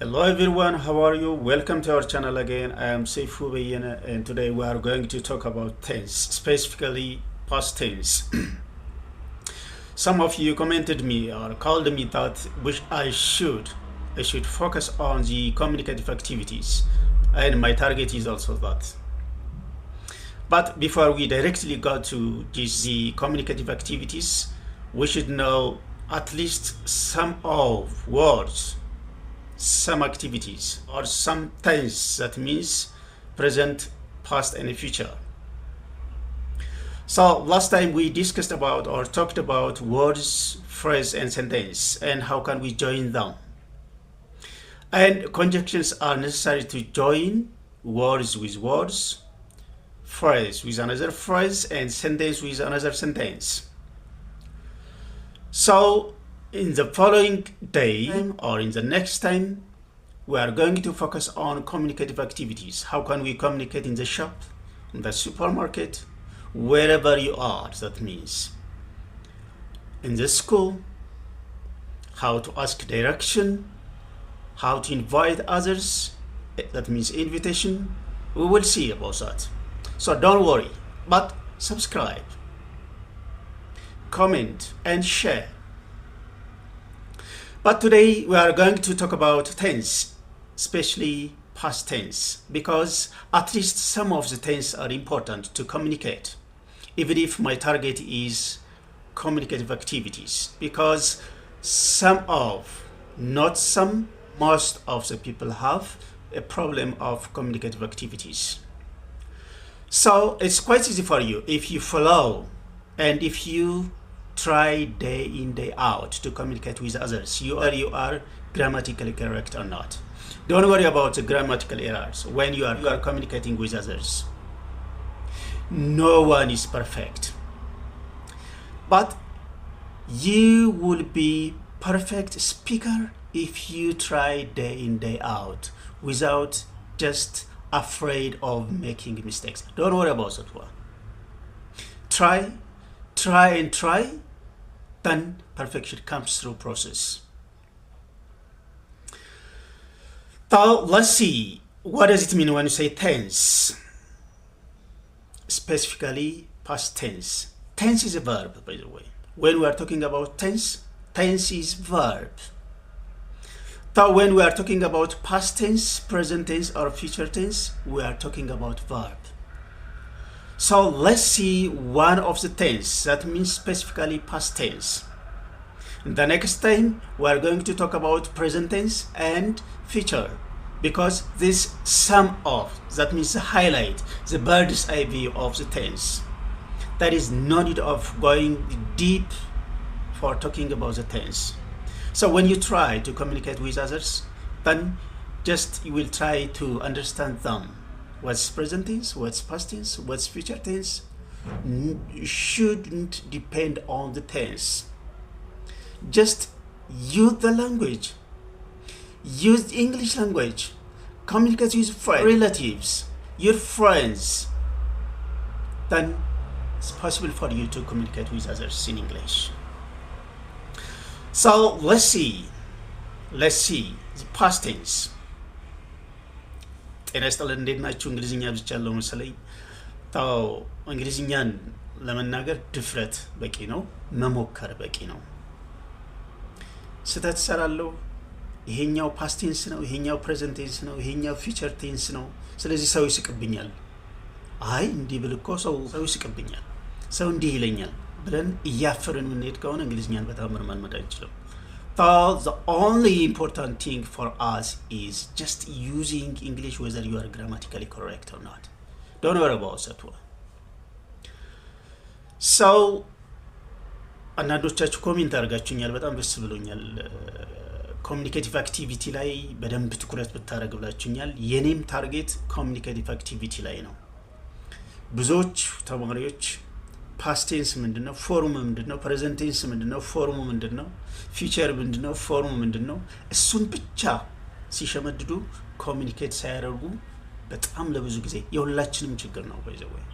Hello everyone, how are you? Welcome to our channel again. I am Seifu Beyene and today we are going to talk about tense, specifically past tense. Some of you commented me or called me that I should focus on the communicative activities, and my target is also that. But before we directly go to the communicative activities, we should know at least some of words, some activities, or some tense that means present, past, and future. So last time we discussed about or talked about words, phrase, and sentence, and how can we join them. And conjunctions are necessary to join words with words, phrase with another phrase, and sentence with another sentence. So in the following day or in the next time, we are going to focus on communicative activities. How can we communicate in the shop, in the supermarket, wherever you are, that means. In the school, how to ask direction, how to invite others, that means invitation. We will see about that. So don't worry, but subscribe, comment, and share. But today we are going to talk about tense, especially past tense, because at least some of the tense are important to communicate, even if my target is communicative activities, because most of the people have a problem of communicative activities. So it's quite easy for you if you follow and if you try day in, day out to communicate with others. You are grammatically correct or not. Don't worry about the grammatical errors when you are communicating with others. No one is perfect. But you will be perfect speaker if you try day in, day out without just afraid of making mistakes. Don't worry about that one. Try, then perfection comes through process. So let's see, what does it mean when you say tense? Specifically past tense. Tense is a verb, by the way. When we are talking about tense, tense is verb. So when we are talking about past tense, present tense, or future tense, we are talking about verb. So let's see one of the tense, that means specifically past tense. The next time we are going to talk about present tense and future, because this sum of, that means the highlight, the bird's eye view of the tense. There is no need of going deep for talking about the tense. So when you try to communicate with others, then just you will try to understand them. What's present tense, what's past tense, what's future tense. Shouldn't depend on the tense. Just use the language. Use the English language. Communicate with friends, relatives, your friends. Then it's possible for you to communicate with others in English. So let's see the past tense. ጤና ይስጥልን፣ እንዴት ናችሁ? እንግሊዝኛ ብቻለሁ መሰለኝ። ታው እንግሊዝኛን ለመናገር ድፍረት በቂ ነው፣ መሞከር በቂ ነው። ስህተት እሰራለሁ። ይሄኛው ፓስት ቴንስ ነው፣ ይሄኛው ፕሬዘንት ቴንስ ነው፣ ይሄኛው ፊቸር ቴንስ ነው። ስለዚህ ሰው ይስቅብኛል። አይ እንዲህ ብል እኮ ሰው ይስቅብኛል፣ ሰው እንዲህ ይለኛል ብለን እያፈርን የምንሄድ ከሆነ እንግሊዝኛን በጣም መልመድ አንችልም። So the only important thing for us is just using English whether you are grammatically correct or not. Don't worry about that one. So አንዳንዶቻችሁ ኮሜንት አድርጋችሁኛል፣ በጣም ደስ ብሎኛል። ኮሚኒኬቲቭ አክቲቪቲ ላይ በደንብ ትኩረት ብታደርጉ ብላችሁኛል። የኔም ታርጌት ኮሚኒኬቲቭ አክቲቪቲ ላይ ነው። ብዙዎች ተማሪዎች ፓስት ቴንስ ምንድነው፣ ፎርም ምንድነው፣ ፕሬዘንት ቴንስ ምንድነው፣ ፎርም ምንድነው፣ ፊቸር ምንድነው፣ ፎርም ምንድነው፣ እሱን ብቻ ሲሸመድዱ ኮሚኒኬት ሳያደርጉ በጣም ለብዙ ጊዜ የሁላችንም ችግር ነው by the way.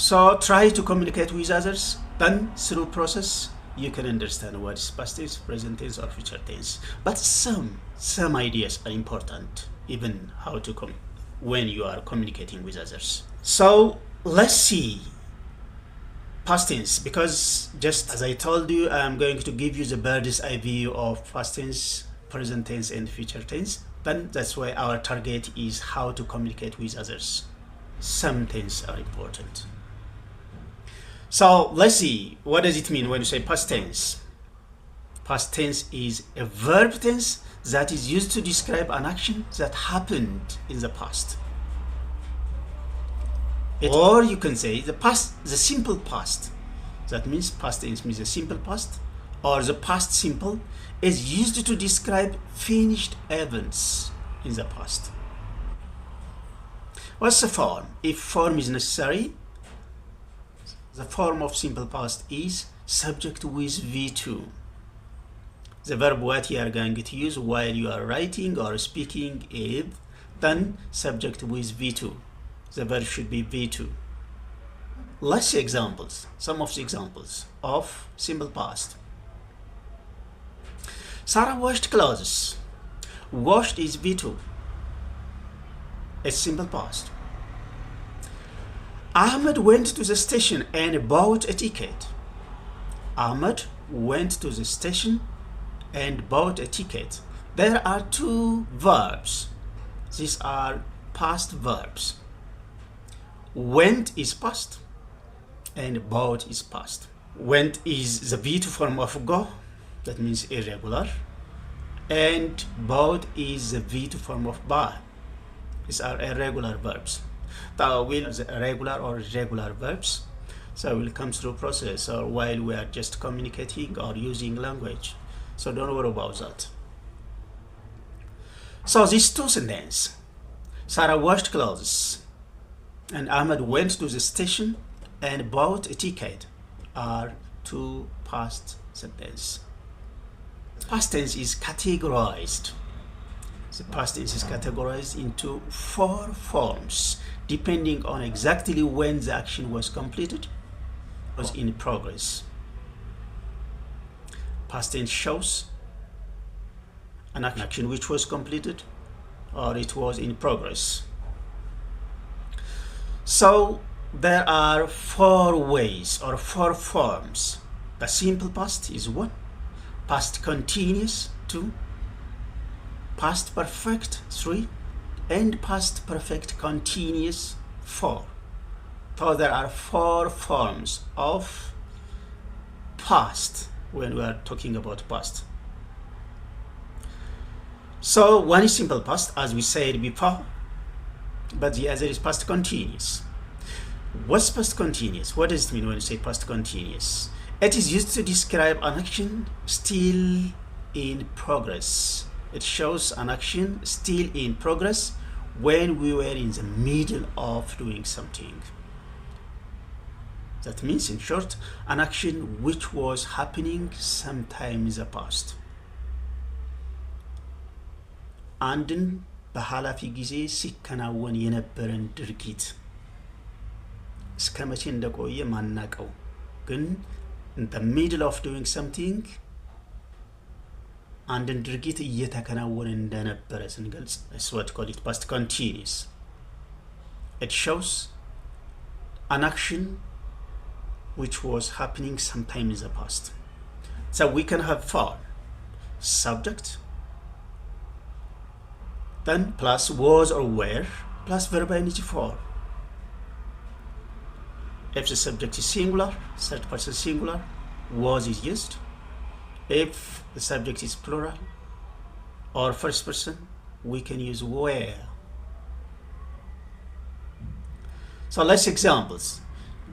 So try to communicate with others, then through process you can understand what is past tense, present tense, or future tense. But some ideas are important, even how to when you are communicating with others. So let's see past tense, because just as I told you, I'm going to give you the bird's eye view of past tense, present tense, and future tense. Then that's why our target is how to communicate with others. Some things are important. So let's see, what does it mean when you say past tense? Past tense is a verb tense that is used to describe an action that happened in the past. Or you can say the simple past. That means past tense means the simple past, or the past simple is used to describe finished events in the past. What's the form? If form is necessary, the form of simple past is subject with V2. The verb what you are going to use while you are writing or speaking is then subject with V2. The verb should be V2. Let's see examples, some of the examples of simple past. Sarah washed clothes. Washed is V2. It's simple past. Ahmed went to the station and bought a ticket. Ahmed went to the station and bought a ticket. There are two verbs. These are past verbs. Went is past and bought is past. Went is the V2 form of go, that means irregular, and bought is the V2 form of buy. These are irregular verbs. That will the regular or irregular verbs. So we'll come through process or while we are just communicating or using language. So don't worry about that. So these two sentences, Sarah washed clothes and Ahmed went to the station and bought a ticket, are two past sentences. Past tense is categorized. The past tense is categorized into 4 forms depending on exactly when the action was completed, was in progress. Past tense shows an action which was completed or it was in progress. So there are 4 ways or 4 forms. The simple past is 1, past continuous 2, past perfect 3, and past perfect continuous 4. So there are 4 forms of past when we are talking about past. So one is simple past, as we said before, but the other is past continuous. What's past continuous? What does it mean when you say past continuous? It is used to describe an action still in progress. It shows an action still in progress when we were in the middle of doing something. That means, in short, an action which was happening sometime in the past. አንድን በኃላፊ ጊዜ ሲከናወን የነበረን ድርጊት እስከ መቼ እንደቆየ ማናቀው ግን in the middle of doing something አንድን ድርጊት እየተከናወነ እንደነበረ ስንገልጽ is what call it past continuous. It shows an action which was happening sometime in the past. So we can have form, subject, then plus was or were, plus verb ing form. If the subject is singular, third person singular, was is used. If the subject is plural or first person, we can use were. So let's examples.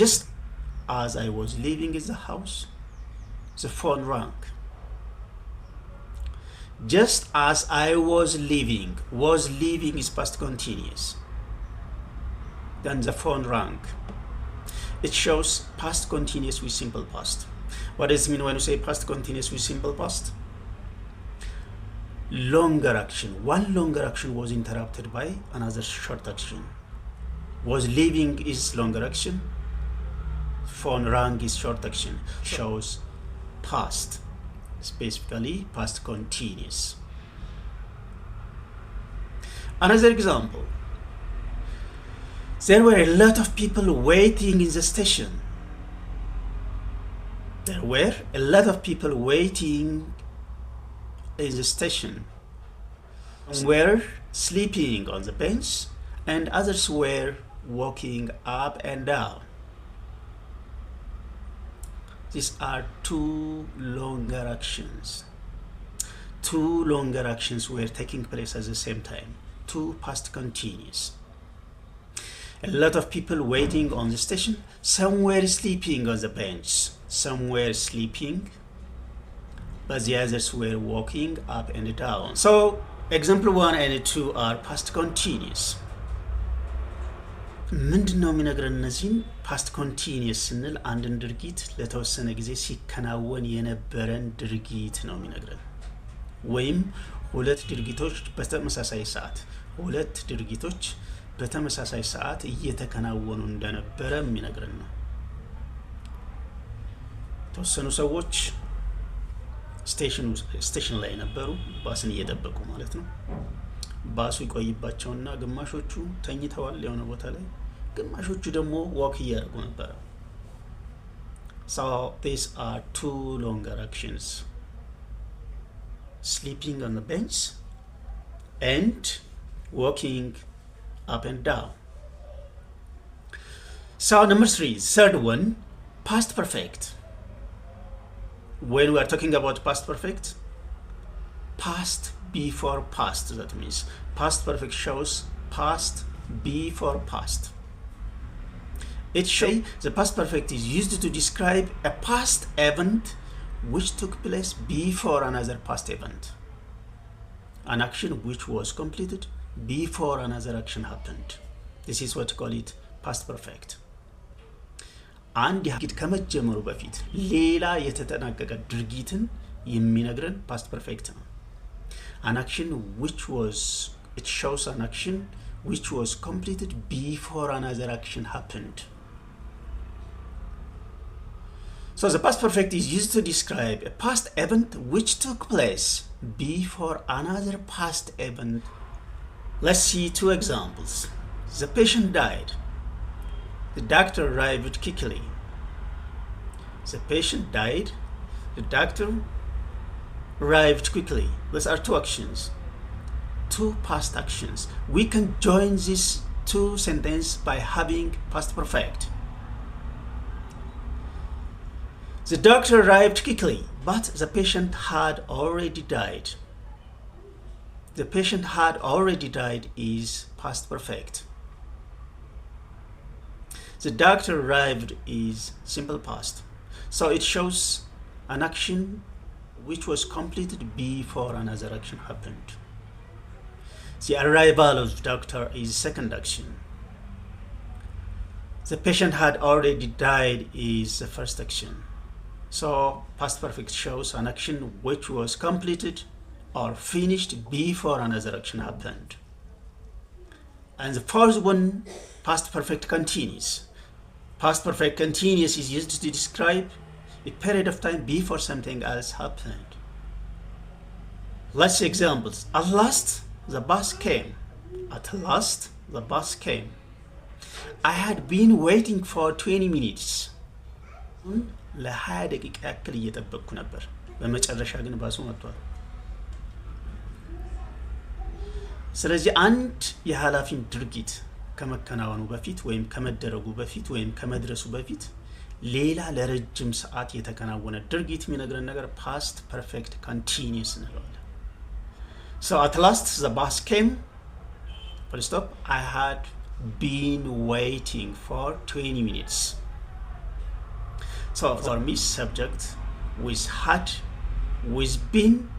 Just as I was leaving in the house, the phone rang. Just as I was leaving is past continuous. Then the phone rang. It shows past continuous with simple past. What does it mean when you say past continuous with simple past? Longer action. One longer action was interrupted by another short action. Was leaving is longer action. Phone rang is short action. Shows past, specifically past continuous. Another example. There were a lot of people waiting in the station. There were a lot of people waiting in the station. Some were sleeping on the bench and others were walking up and down. These are two longer actions. Two longer actions were taking place at the same time. Two past continuous. A lot of people waiting on the station. Some were sleeping on the bench. Some were sleeping, but the others were walking up and down. So example 1 and 2 are past continuous. ምንድነው የሚነግረን? እነዚህን ፓስት ኮንቲኒየስ ስንል አንድን ድርጊት ለተወሰነ ጊዜ ሲከናወን የነበረን ድርጊት ነው የሚነግረን። ወይም ሁለት ድርጊቶች በተመሳሳይ ሰዓት እየተከናወኑ እንደነበረ የሚነግረን ነው። ተወሰኑ ሰዎች ስቴሽን ላይ ነበሩ፣ ባስን እየጠበቁ ማለት ነው። ባሱ ይቆይባቸውና ግማሾቹ ተኝተዋል የሆነ ቦታ ላይ፣ ግማሾቹ ደግሞ ዋክ እያደረጉ ነበር። So these are two longer actions. Sleeping on the bench and walking up and down. So number 3, third one, past perfect. When we are talking about past perfect, past before past, that means past perfect shows past before past. It shows the past perfect is used to describe a past event which took place before another past event. An action which was completed before another action happened. This is what we call it past perfect. አንድ ድርጊት ከመጀመሩ በፊት ሌላ የተጠናቀቀ ድርጊትን የሚነግረን past perfect ነው። An action which was, it shows an action which was completed before another action happened. So the past perfect is used to describe a past event which took place before another past event. Let's see two examples. The patient died. The doctor arrived quickly. The patient died. The doctor arrived quickly. These are two actions, two past actions. We can join these two sentences by having past perfect. The doctor arrived quickly, but the patient had already died. The patient had already died is past perfect. The doctor arrived is simple past. So it shows an action which was completed before another action happened. The arrival of the doctor is second action. The patient had already died is the first action. So past perfect shows an action which was completed or finished before another action happened. And the fourth one, past perfect continuous. Past perfect continuous is used to describe a period of time before something else happened. Let's see examples. At last, the bus came. At last, the bus came. I had been waiting for 20 minutes. ለ20 ደቂቃ ያክል እየጠበቅኩ ነበር። በመጨረሻ ግን ባሱ መጥቷል። ስለዚህ አንድ የኃላፊን ድርጊት ከመከናወኑ በፊት ወይም ከመደረጉ በፊት ወይም ከመድረሱ በፊት ሌላ ለረጅም ሰዓት የተከናወነ ድርጊት የሚነግረን ነገር past perfect continuous እንለዋለን። So at last the bus came. Full stop. I had been waiting for 20 minutes. So for me, subject with had, with been,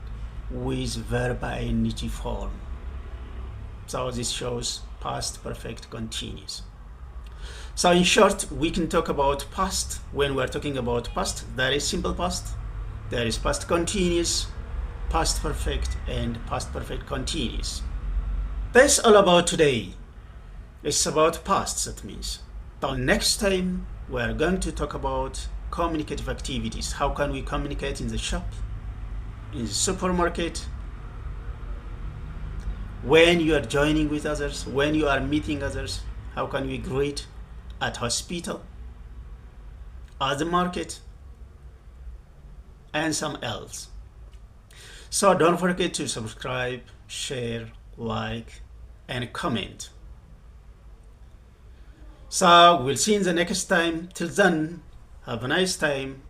with verb ing form. So this shows past perfect continuous. So in short, we can talk about past. When we're talking about past, there is simple past, there is past continuous, past perfect, and past perfect continuous. That's all about today. It's about past, that means. So next time, we're going to talk about communicative activities. How can we communicate in the shop, in the supermarket, when you are joining with others, when you are meeting others? How can we greet at hospital, at the market, and some else? So don't forget to subscribe, share, like, and comment. So we'll see you in the next time. Till then, have a nice time.